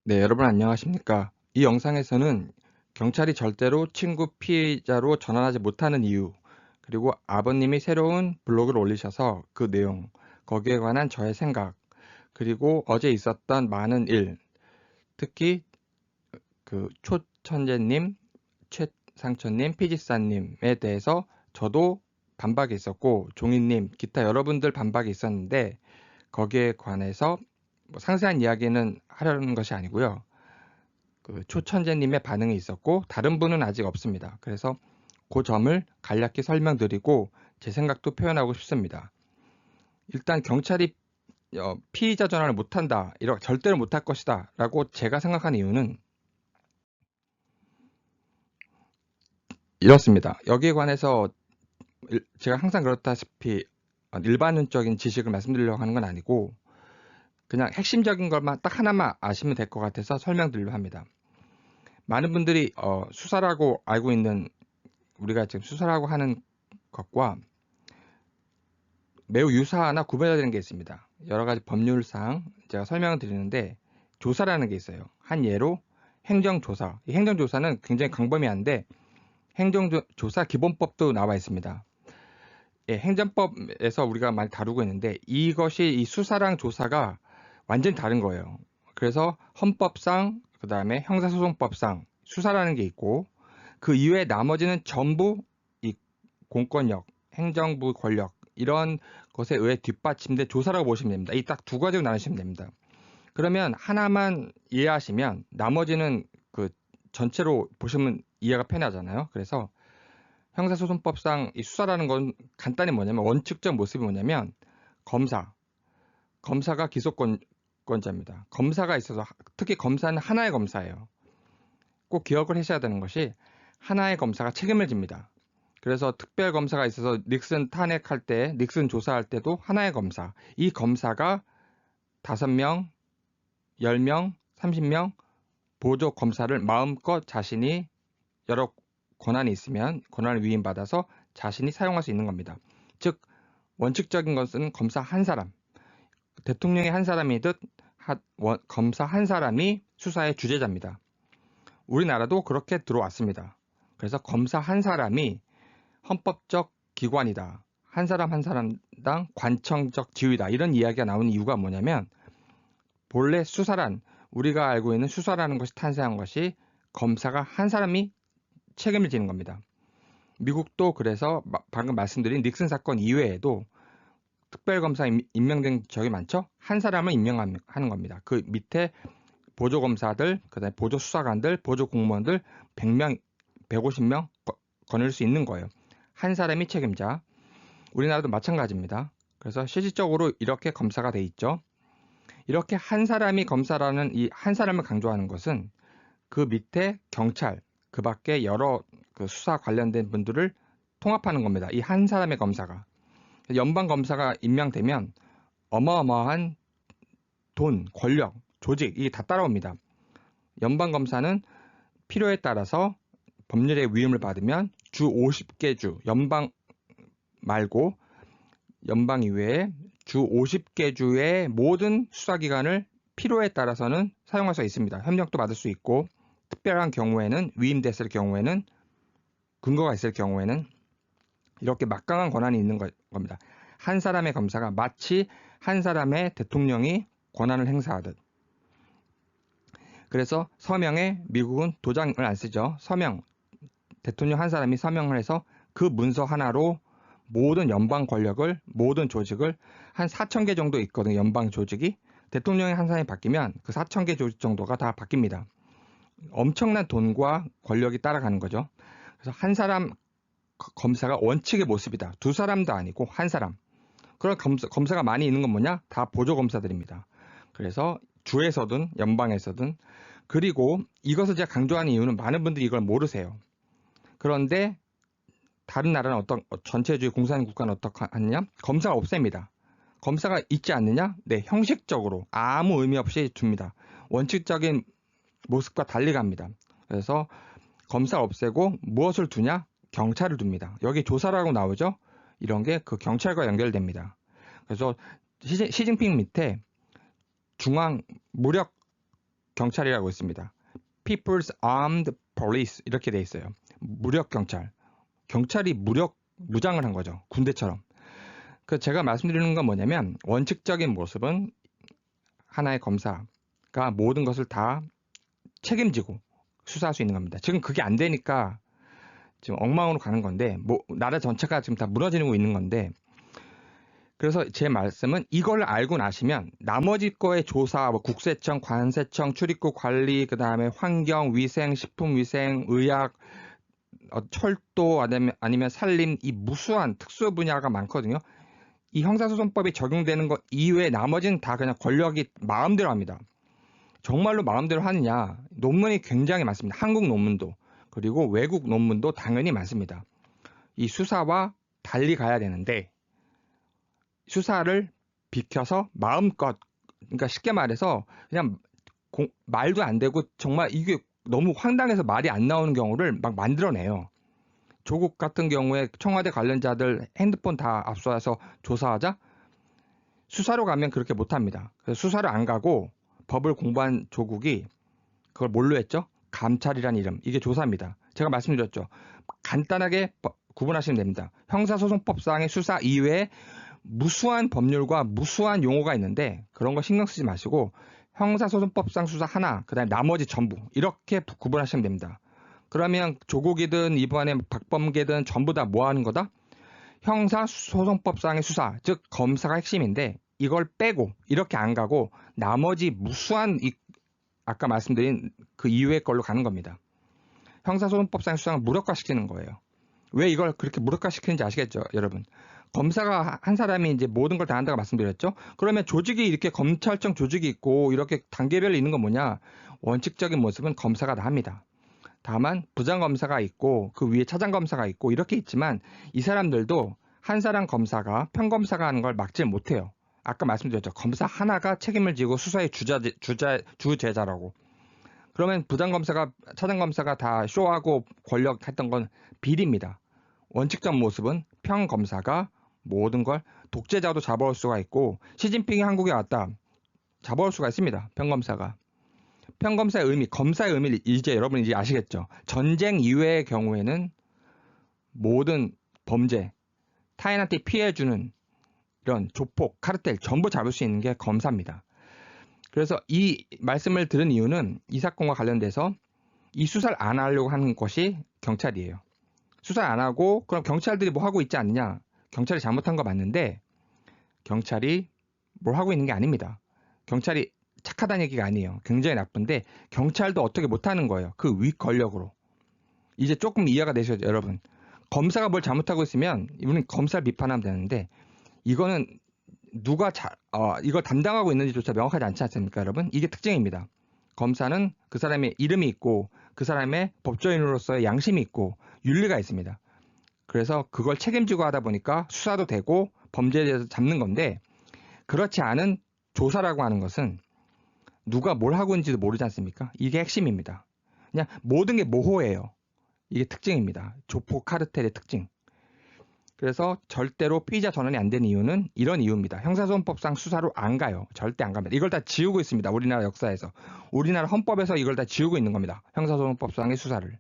네, 여러분 안녕하십니까? 이 영상에서는 경찰이 절대로 친구 피의자로 전환하지 못하는 이유, 그리고 아버님이 새로운 블로그를 올리셔서 그 내용, 거기에 관한 저의 생각, 그리고 어제 있었던 많은 일, 특히 그 초천재님, 최상천님, 피지사님에 대해서 저도 반박이 있었고, 종이님, 기타 여러분들 반박이 있었는데, 거기에 관해서 뭐 상세한 이야기는 하려는 것이 아니고요. 그 초천재님의 반응이 있었고 다른 분은 아직 없습니다. 그래서 그 점을 간략히 설명드리고 제 생각도 표현하고 싶습니다. 일단 경찰이 피의자 전환을 못한다, 절대로 못할 것이다 라고 제가 생각하는 이유는 이렇습니다. 여기에 관해서 제가 항상 그렇다시피 일반적인 지식을 말씀드리려고 하는 건 아니고 그냥 핵심적인 것만 딱 하나만 아시면 될 것 같아서 설명드리려 합니다. 많은 분들이 수사라고 알고 있는, 우리가 지금 수사라고 하는 것과 매우 유사하나 구별해야 되는 게 있습니다. 여러 가지 법률상 제가 설명을 드리는데, 조사라는 게 있어요. 한 예로 행정조사. 이 행정조사는 굉장히 광범위한데 행정조사 기본법도 나와 있습니다. 예, 행정법에서 우리가 많이 다루고 있는데 이것이 이 수사랑 조사가 완전히 다른 거예요. 그래서 헌법상, 그 다음에 형사소송법상 수사라는 게 있고, 그 이외에 나머지는 전부 이 공권력, 행정부 권력 이런 것에 의해 뒷받침된 조사라고 보시면 됩니다. 이 딱 두 가지로 나누시면 됩니다. 그러면 하나만 이해하시면 나머지는 그 전체로 보시면 이해가 편하잖아요. 그래서 형사소송법상 이 수사라는 건 간단히 뭐냐면, 원칙적 모습이 뭐냐면 검사가 기소권자입니다. 검사가 있어서, 특히 검사는 하나의 검사예요. 꼭 기억을 하셔야 되는 것이 하나의 검사가 책임을 집니다. 그래서 특별 검사가 있어서 닉슨 탄핵할 때, 닉슨 조사할 때도 하나의 검사. 이 검사가 5명, 10명, 30명 보조 검사를 마음껏 자신이 여러 권한이 있으면 권한을 위임받아서 자신이 사용할 수 있는 겁니다. 즉, 원칙적인 것은 검사 한 사람, 대통령이 한 사람이듯 검사 한 사람이 수사의 주재자입니다. 우리나라도 그렇게 들어왔습니다. 그래서 검사 한 사람이 헌법적 기관이다, 한 사람 한 사람당 관청적 지위다, 이런 이야기가 나오는 이유가 뭐냐면, 본래 수사란, 우리가 알고 있는 수사라는 것이 탄생한 것이 검사가 한 사람이 책임을 지는 겁니다. 미국도 그래서 방금 말씀드린 닉슨 사건 이외에도 특별검사 임명된 적이 많죠. 한 사람을 임명하는 겁니다. 그 밑에 보조검사들, 그다음에 보조수사관들, 보조공무원들 100명, 150명 거닐 수 있는 거예요. 한 사람이 책임자. 우리나라도 마찬가지입니다. 그래서 실질적으로 이렇게 검사가 돼 있죠. 이렇게 한 사람이 검사라는 이 한 사람을 강조하는 것은 그 밑에 경찰, 그 밖에 여러 그 수사 관련된 분들을 통합하는 겁니다. 이 한 사람의 검사가. 연방 검사가 임명되면 어마어마한 돈, 권력, 조직, 이게 다 따라옵니다. 연방 검사는 필요에 따라서 법률의 위임을 받으면 주 50개 주, 연방 말고 연방 이외에 주 50개 주의 모든 수사기관을 필요에 따라서는 사용할 수 있습니다. 협력도 받을 수 있고, 특별한 경우에는, 위임됐을 경우에는, 근거가 있을 경우에는 이렇게 막강한 권한이 있는 겁니다. 한 사람의 검사가 마치 한 사람의 대통령이 권한을 행사하듯. 그래서 서명에, 미국은 도장을 안 쓰죠. 서명, 대통령 한 사람이 서명을 해서 그 문서 하나로 모든 연방 권력을, 모든 조직을, 한 4,000개 정도 있거든요. 연방 조직이. 대통령이 한 사람이 바뀌면 그 4,000개 조직 정도가 다 바뀝니다. 엄청난 돈과 권력이 따라가는 거죠. 그래서 한 사람 검사가 원칙의 모습이다. 두 사람도 아니고 한 사람. 그런 검사가 많이 있는 건 뭐냐? 다 보조검사들입니다. 그래서 주에서든 연방에서든. 그리고 이것을 제가 강조하는 이유는 많은 분들이 이걸 모르세요. 그런데 다른 나라는 전체주의 공산주의 국가는 어떻게 하느냐? 검사가 없앱니다. 검사가 있지 않느냐? 네, 형식적으로 아무 의미 없이 둡니다. 원칙적인 모습과 달리 갑니다. 그래서 검사를 없애고 무엇을 두냐? 경찰을 둡니다. 여기 조사라고 나오죠? 이런 게 그 경찰과 연결됩니다. 그래서 시진핑 밑에 중앙 무력 경찰이라고 있습니다. People's Armed Police 이렇게 돼 있어요. 무력 경찰. 경찰이 무장을 한 거죠. 군대처럼. 그 제가 말씀드리는 건 뭐냐면 원칙적인 모습은 하나의 검사가 모든 것을 다 책임지고 수사할 수 있는 겁니다. 지금 그게 안 되니까 지금 엉망으로 가는 건데 나라 전체가 지금 다 무너지고 있는 건데 그래서 제 말씀은 이걸 알고 나시면 나머지 거의 조사, 국세청, 관세청, 출입국 관리, 그 다음에 환경, 위생, 식품위생, 의학, 철도 아니면 산림 이 무수한 특수 분야가 많거든요. 이 형사소송법이 적용되는 것 이외에 나머지는 다 그냥 권력이 마음대로 합니다. 정말로 마음대로 하느냐? 논문이 굉장히 많습니다. 한국 논문도 그리고 외국 논문도 당연히 많습니다. 이 수사와 달리 가야 되는데 수사를 비켜서 마음껏 그러니까 쉽게 말해서 그냥 말도 안 되고 정말 이게 너무 황당해서 말이 안 나오는 경우를 막 만들어내요. 조국 같은 경우에 청와대 관련자들 핸드폰 다 압수해서 조사하자 수사로 가면 그렇게 못합니다. 그래서 수사를 안 가고 법을 공부한 조국이 그걸 뭘로 했죠? 감찰이라는 이름. 이게 조사입니다. 제가 말씀드렸죠. 간단하게 구분하시면 됩니다. 형사소송법상의 수사 이외에 무수한 법률과 무수한 용어가 있는데 그런 거 신경 쓰지 마시고 형사소송법상 수사 하나, 그 다음에 나머지 전부 이렇게 구분하시면 됩니다. 그러면 조국이든 이번에 박범계든 전부 다 뭐 하는 거다? 형사소송법상의 수사, 즉 검사가 핵심인데 이걸 빼고 이렇게 안 가고 나머지 무수한 아까 말씀드린 그 이외의 걸로 가는 겁니다. 형사소송법상의 수사를 무력화시키는 거예요. 왜 이걸 그렇게 무력화시키는지 아시겠죠, 여러분? 검사가 한 사람이 이제 모든 걸 다 한다고 말씀드렸죠. 그러면 조직이 이렇게 검찰청 조직이 있고 이렇게 단계별로 있는 건 뭐냐? 원칙적인 모습은 검사가 다 합니다. 다만 부장검사가 있고 그 위에 차장검사가 있고 이렇게 있지만 이 사람들도 한 사람 검사가 평검사가 하는 걸 막질 못해요. 아까 말씀드렸죠. 검사 하나가 책임을 지고 수사의 주제자라고. 그러면 부장검사가 차장검사가 다 쇼하고 권력했던 건 비리입니다. 원칙적 모습은 평검사가 모든 걸 독재자도 잡아올 수가 있고 시진핑이 한국에 왔다. 잡아올 수가 있습니다. 평검사가. 평검사의 의미, 검사의 의미를 이제 여러분 이제 아시겠죠. 전쟁 이외의 경우에는 모든 범죄, 타인한테 피해주는 이런 조폭, 카르텔 전부 잡을 수 있는 게 검사입니다. 그래서 이 말씀을 들은 이유는 이 사건과 관련돼서 이 수사를 안 하려고 하는 것이 경찰이에요. 수사를 안 하고 그럼 경찰들이 뭐 하고 있지 않느냐? 경찰이 잘못한 거 맞는데 경찰이 뭘 하고 있는 게 아닙니다. 경찰이 착하다는 얘기가 아니에요. 굉장히 나쁜데 경찰도 어떻게 못하는 거예요. 그 위 권력으로. 이제 조금 이해가 되셔야죠, 여러분. 검사가 뭘 잘못하고 있으면 이분은 검사를 비판하면 되는데 이거는 누가 이걸 담당하고 있는지조차 명확하지 않지 않습니까, 여러분? 이게 특징입니다. 검사는 그 사람의 이름이 있고 그 사람의 법조인으로서의 양심이 있고 윤리가 있습니다. 그래서 그걸 책임지고 하다 보니까 수사도 되고 범죄에 대해서 잡는 건데 그렇지 않은 조사라고 하는 것은 누가 뭘 하고 있는지도 모르지 않습니까? 이게 핵심입니다. 그냥 모든 게 모호해요. 이게 특징입니다. 조폭 카르텔의 특징. 그래서 절대로 피의자 전환이 안 되는 이유는 이런 이유입니다. 형사소송법상 수사로 안 가요. 절대 안 갑니다. 이걸 다 지우고 있습니다. 우리나라 역사에서. 우리나라 헌법에서 이걸 다 지우고 있는 겁니다. 형사소송법상의 수사를.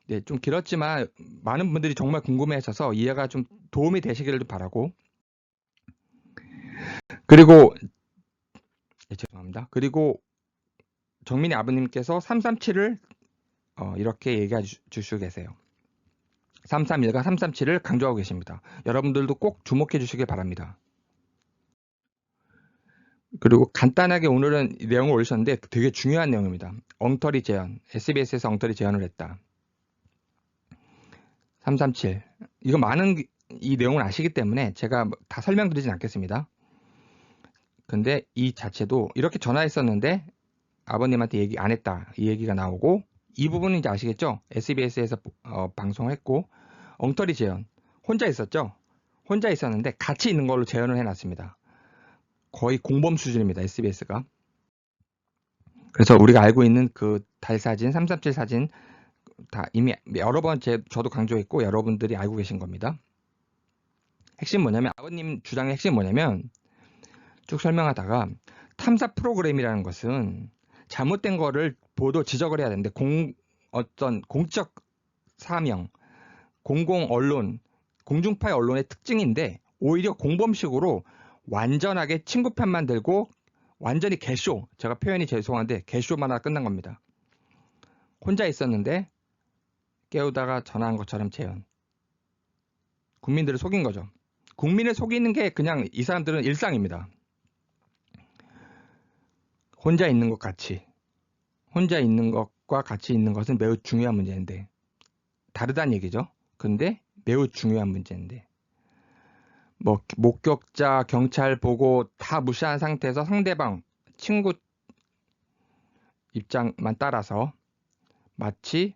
네, 좀 길었지만 많은 분들이 정말 궁금해하셔서 이해가 좀 도움이 되시기를 바라고. 그리고 죄송합니다. 그리고 정민이 아버님께서 337을 이렇게 얘기해 주시고 계세요. 331과 337을 강조하고 계십니다. 여러분들도 꼭 주목해 주시길 바랍니다. 그리고 간단하게 오늘은 내용을 올리셨는데 되게 중요한 내용입니다. 엉터리 재현, SBS에서 엉터리 재현을 했다. 337. 이거 많은 이 내용을 아시기 때문에 제가 다 설명드리진 않겠습니다. 근데 이 자체도 이렇게 전화했었는데 아버님한테 얘기 안 했다. 이 얘기가 나오고 이 부분은 이제 아시겠죠? SBS에서 방송을 했고 엉터리 재현. 혼자 있었죠? 혼자 있었는데 같이 있는 걸로 재현을 해놨습니다. 거의 공범 수준입니다. SBS가. 그래서 우리가 알고 있는 그 달 사진, 337 사진 다 이미 여러 번 저도 강조했고 여러분들이 알고 계신 겁니다. 핵심 뭐냐면 아버님 주장의 핵심 뭐냐면 쭉 설명하다가 탐사 프로그램이라는 것은 잘못된 거를 보도 지적을 해야 되는데 어떤 공적 사명, 공공 언론, 공중파의 언론의 특징인데 오히려 공범식으로 완전하게 친구 편만 들고 완전히 개쇼, 제가 표현이 죄송한데 개쇼만 하다 끝난 겁니다. 혼자 있었는데 깨우다가 전화한 것처럼 재현. 국민들을 속인 거죠. 국민을 속이는 게 그냥 이 사람들은 일상입니다. 혼자 있는 것 같이. 혼자 있는 것과 같이 있는 것은 매우 중요한 문제인데 다르다는 얘기죠. 근데 매우 중요한 문제인데 뭐 목격자, 경찰 보고 다 무시한 상태에서 상대방, 친구 입장만 따라서 마치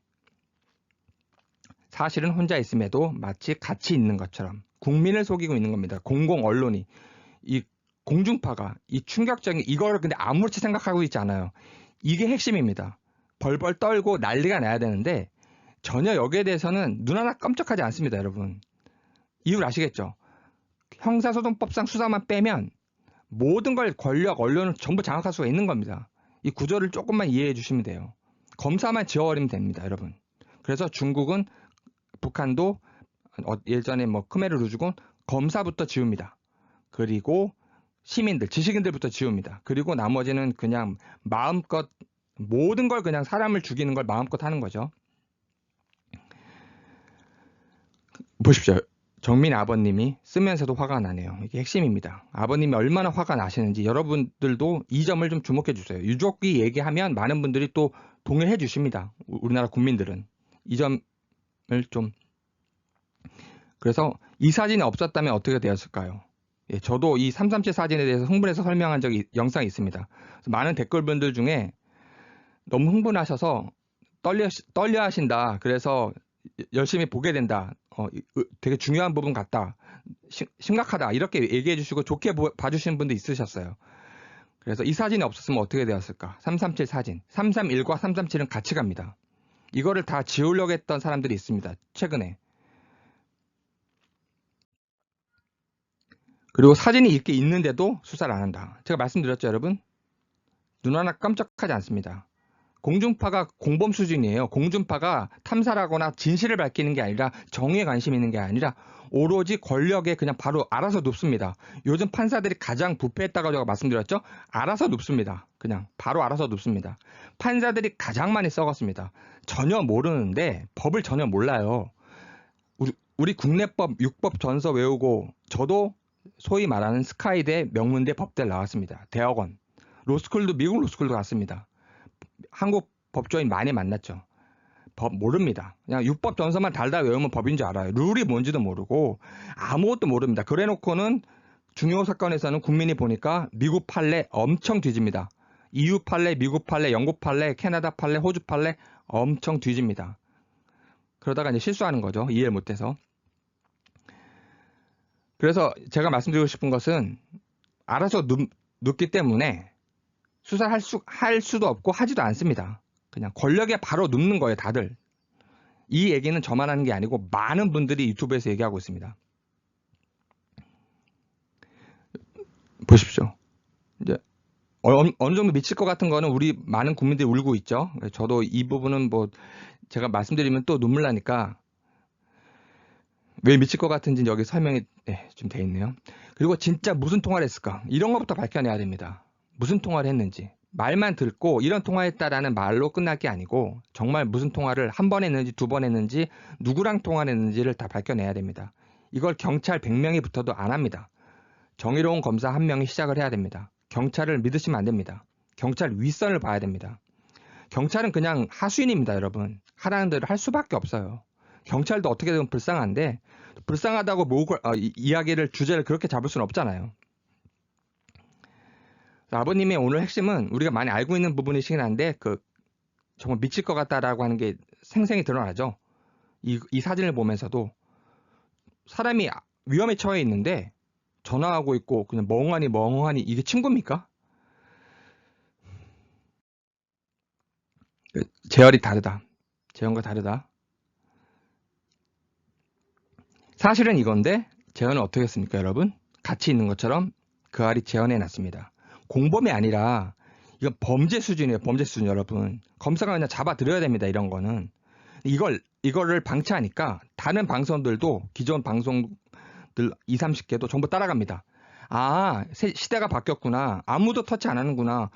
사실은 혼자 있음에도 마치 같이 있는 것처럼 국민을 속이고 있는 겁니다. 공공 언론이 이 공중파가 이 충격적인 이거를 근데 아무렇지 생각하고 있지 않아요. 이게 핵심입니다. 벌벌 떨고 난리가 나야 되는데 전혀 여기에 대해서는 눈 하나 깜짝하지 않습니다, 여러분. 이유를 아시겠죠? 형사소송법상 수사만 빼면 모든 걸 권력, 언론을 전부 장악할 수가 있는 겁니다. 이 구조를 조금만 이해해 주시면 돼요. 검사만 지워버리면 됩니다, 여러분. 그래서 중국은 북한도 예전에 뭐 크메르 루즈군 검사부터 지웁니다. 그리고 시민들, 지식인들부터 지웁니다. 그리고 나머지는 그냥 마음껏 모든 걸 그냥 사람을 죽이는 걸 마음껏 하는 거죠. 보십시오. 정민 아버님이 쓰면서도 화가 나네요. 이게 핵심입니다. 아버님이 얼마나 화가 나시는지 여러분들도 이 점을 좀 주목해 주세요. 유족이 얘기하면 많은 분들이 또 동의해 주십니다. 우리나라 국민들은. 이 점을 좀. 그래서 이 사진이 없었다면 어떻게 되었을까요? 예, 저도 이 337 사진에 대해서 흥분해서 설명한 영상이 있습니다. 많은 댓글분들 중에 너무 흥분하셔서 떨려 하신다. 그래서 열심히 보게 된다. 되게 중요한 부분 같다. 심각하다. 이렇게 얘기해 주시고 좋게 봐주시는 분도 있으셨어요. 그래서 이 사진이 없었으면 어떻게 되었을까? 337 사진. 331과 337은 같이 갑니다. 이거를 다 지우려고 했던 사람들이 있습니다. 최근에. 그리고 사진이 이렇게 있는데도 수사를 안 한다. 제가 말씀드렸죠, 여러분? 눈 하나 깜짝하지 않습니다. 공중파가 공범 수준이에요. 공중파가 탐사를 하거나 진실을 밝히는 게 아니라 정의에 관심 있는 게 아니라 오로지 권력에 그냥 바로 알아서 눕습니다. 요즘 판사들이 가장 부패했다고 제가 말씀드렸죠? 알아서 눕습니다. 그냥 바로 알아서 눕습니다. 판사들이 가장 많이 썩었습니다. 전혀 모르는데 법을 전혀 몰라요. 우리 국내법 6법 전서 외우고 저도 소위 말하는 스카이대, 명문대, 법대 나왔습니다. 대학원. 로스쿨도 미국 로스쿨도 갔습니다. 한국 법조인 많이 만났죠. 법 모릅니다. 그냥 6법 전서만 달다 외우면 법인 줄 알아요. 룰이 뭔지도 모르고 아무것도 모릅니다. 그래놓고는 중요 사건에서는 국민이 보니까 미국 판례 엄청 뒤집니다. EU 판례, 미국 판례, 영국 판례, 캐나다 판례, 호주 판례 엄청 뒤집니다. 그러다가 이제 실수하는 거죠. 이해를 못해서. 그래서 제가 말씀드리고 싶은 것은 알아서 눕기 때문에 수사를 할 수도 없고 하지도 않습니다. 그냥 권력에 바로 눕는 거예요, 다들. 이 얘기는 저만 하는 게 아니고 많은 분들이 유튜브에서 얘기하고 있습니다. 보십시오. 이제 어느 정도 미칠 것 같은 거는 우리 많은 국민들이 울고 있죠. 저도 이 부분은 뭐 제가 말씀드리면 또 눈물 나니까 왜 미칠 것 같은지 여기 설명이 좀 돼 있네요. 그리고 진짜 무슨 통화를 했을까? 이런 것부터 밝혀내야 됩니다. 무슨 통화를 했는지. 말만 듣고 이런 통화했다라는 말로 끝날 게 아니고 정말 무슨 통화를 한 번 했는지 두 번 했는지 누구랑 통화를 했는지를 다 밝혀내야 됩니다. 이걸 경찰 100명이 붙어도 안 합니다. 정의로운 검사 한 명이 시작을 해야 됩니다. 경찰을 믿으시면 안 됩니다. 경찰 윗선을 봐야 됩니다. 경찰은 그냥 하수인입니다, 여러분. 하라는 대로 할 수밖에 없어요. 경찰도 어떻게 되면 불쌍한데 불쌍하다고 이야기를 주제를 그렇게 잡을 수는 없잖아요. 아버님의 오늘 핵심은 우리가 많이 알고 있는 부분이시긴 한데 정말 미칠 것 같다라고 하는 게 생생히 드러나죠. 이 사진을 보면서도 사람이 위험에 처해 있는데 전화하고 있고 그냥 멍하니 이게 친구입니까? 재열이 다르다. 재현과 다르다. 사실은 이건데 재현은 어떻게 했습니까, 여러분? 같이 있는 것처럼 그 알이 재현해 놨습니다. 공범이 아니라 이건 범죄 수준이에요. 범죄 수준 여러분. 검사가 그냥 잡아들여야 됩니다. 이런 거는. 이거를 방치하니까 다른 방송들도 기존 방송들 2, 30개도 전부 따라갑니다. 아, 시대가 바뀌었구나. 아무도 터치 안 하는구나.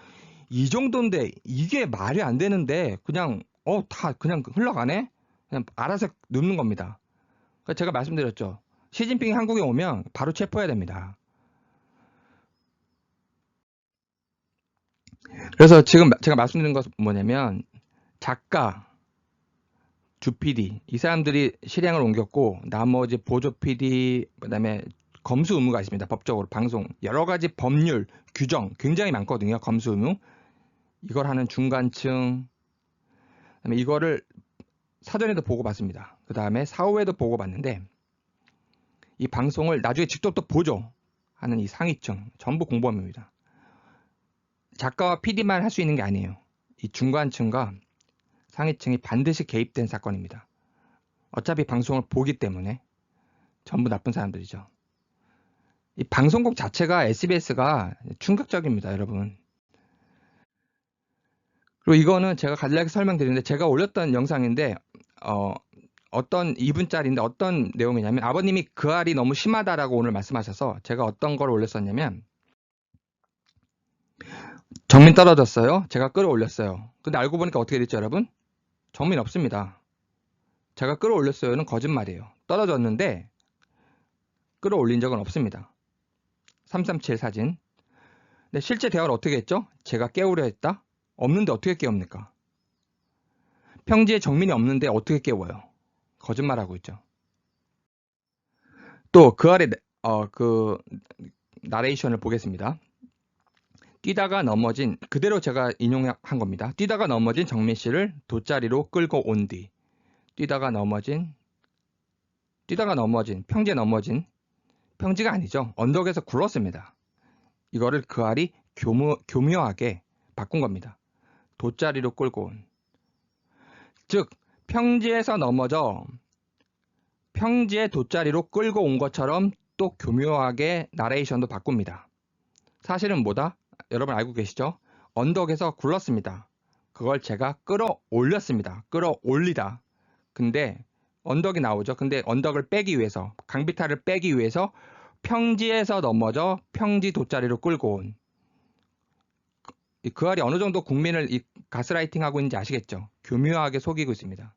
이 정도인데 이게 말이 안 되는데 그냥 다 그냥 흘러가네? 그냥 알아서 눕는 겁니다. 그러니까 제가 말씀드렸죠. 시진핑이 한국에 오면 바로 체포해야 됩니다. 그래서 지금 제가 말씀드린 것은 뭐냐면 작가, 주 PD 이 사람들이 실행을 옮겼고 나머지 보조 PD 그다음에 검수 의무가 있습니다. 법적으로 방송 여러 가지 법률 규정 굉장히 많거든요. 검수 의무 이걸 하는 중간층 그다음에 이거를 사전에도 보고받습니다. 그 다음에 사후에도 보고받는데 이 방송을 나중에 직접 또 보죠 하는 이 상위층 전부 공범입니다. 작가와 PD만 할 수 있는 게 아니에요. 이 중간층과 상위층이 반드시 개입된 사건입니다. 어차피 방송을 보기 때문에 전부 나쁜 사람들이죠. 이 방송국 자체가 SBS가 충격적입니다, 여러분. 그리고 이거는 제가 간략히 설명드리는데 제가 올렸던 영상인데 어떤 2분짜리인데 어떤 내용이냐면 아버님이 그 알이 너무 심하다라고 오늘 말씀하셔서 제가 어떤 걸 올렸었냐면 정민 떨어졌어요. 제가 끌어올렸어요. 근데 알고 보니까 어떻게 됐죠, 여러분? 정민 없습니다. 제가 끌어올렸어요는 거짓말이에요. 떨어졌는데 끌어올린 적은 없습니다. 337 사진. 근데 실제 대화를 어떻게 했죠? 제가 깨우려 했다? 없는데 어떻게 깨웁니까? 평지에 정민이 없는데 어떻게 깨워요? 거짓말하고 있죠. 또 그 아래 그 나레이션을 보겠습니다. 뛰다가 넘어진 그대로 제가 인용한 겁니다. 뛰다가 넘어진 정민 씨를 돗자리로 끌고 온 뒤 뛰다가 넘어진 평지에 넘어진 평지가 아니죠. 언덕에서 굴렀습니다. 이거를 그 알이 교묘하게 바꾼 겁니다. 돗자리로 끌고 온. 즉 평지에서 넘어져 평지에 돗자리로 끌고 온 것처럼 또 교묘하게 나레이션도 바꿉니다. 사실은 뭐다? 여러분 알고 계시죠? 언덕에서 굴렀습니다. 그걸 제가 끌어올렸습니다. 끌어올리다. 근데 언덕이 나오죠. 근데 언덕을 빼기 위해서 강비탈을 빼기 위해서 평지에서 넘어져 평지 돗자리로 끌고 온. 그 알이 어느 정도 국민을 가스라이팅하고 있는지 아시겠죠? 교묘하게 속이고 있습니다.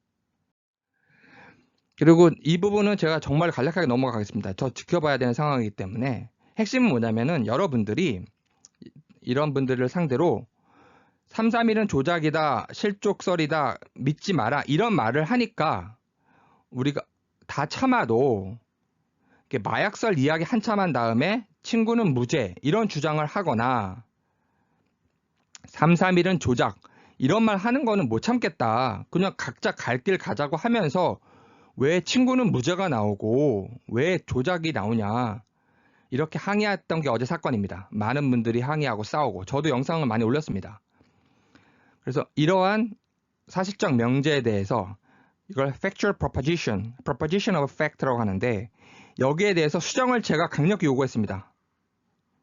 그리고 이 부분은 제가 정말 간략하게 넘어가겠습니다. 저 지켜봐야 되는 상황이기 때문에 핵심은 뭐냐면은 여러분들이 이런 분들을 상대로 331은 조작이다, 실족설이다, 믿지 마라 이런 말을 하니까 우리가 다 참아도 마약설 이야기 한참 한 다음에 친구는 무죄 이런 주장을 하거나 331은 조작 이런 말 하는 거는 못 참겠다. 그냥 각자 갈 길 가자고 하면서 왜 친구는 무죄가 나오고 왜 조작이 나오냐 이렇게 항의했던 게 어제 사건입니다. 많은 분들이 항의하고 싸우고 저도 영상을 많이 올렸습니다. 그래서 이러한 사실적 명제에 대해서 이걸 factual proposition of fact라고 하는데 여기에 대해서 수정을 제가 강력히 요구했습니다.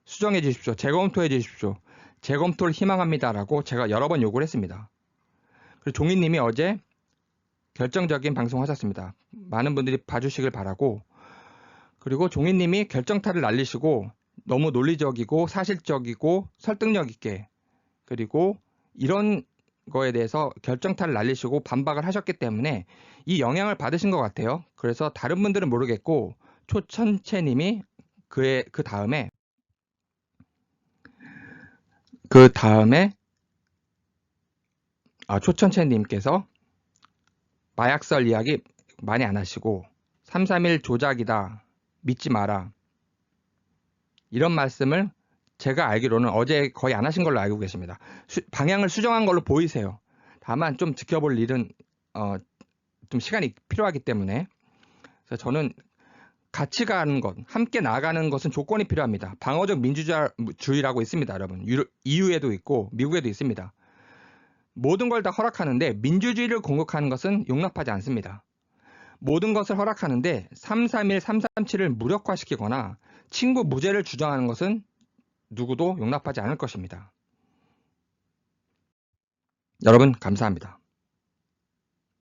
수정해 주십시오. 재검토해 주십시오. 재검토를 희망합니다라고 제가 여러 번 요구를 했습니다. 그리고 종이님이 어제 결정적인 방송하셨습니다. 많은 분들이 봐주시길 바라고 그리고 종이님이 결정타를 날리시고 너무 논리적이고 사실적이고 설득력 있게 그리고 이런 거에 대해서 결정타를 날리시고 반박을 하셨기 때문에 이 영향을 받으신 것 같아요. 그래서 다른 분들은 모르겠고 초천채님이 그 다음에 초천채님께서 마약설 이야기 많이 안 하시고 331 조작이다. 믿지 마라. 이런 말씀을 제가 알기로는 어제 거의 안 하신 걸로 알고 계십니다. 방향을 수정한 걸로 보이세요. 다만 좀 지켜볼 일은 좀 시간이 필요하기 때문에 그래서 저는 같이 가는 것, 함께 나아가는 것은 조건이 필요합니다. 방어적 민주주의라고 있습니다, 여러분. EU에도 있고 미국에도 있습니다. 모든 걸 다 허락하는데 민주주의를 공격하는 것은 용납하지 않습니다. 모든 것을 허락하는데 331, 337을 무력화시키거나 친구 무죄를 주장하는 것은 누구도 용납하지 않을 것입니다. 여러분 감사합니다.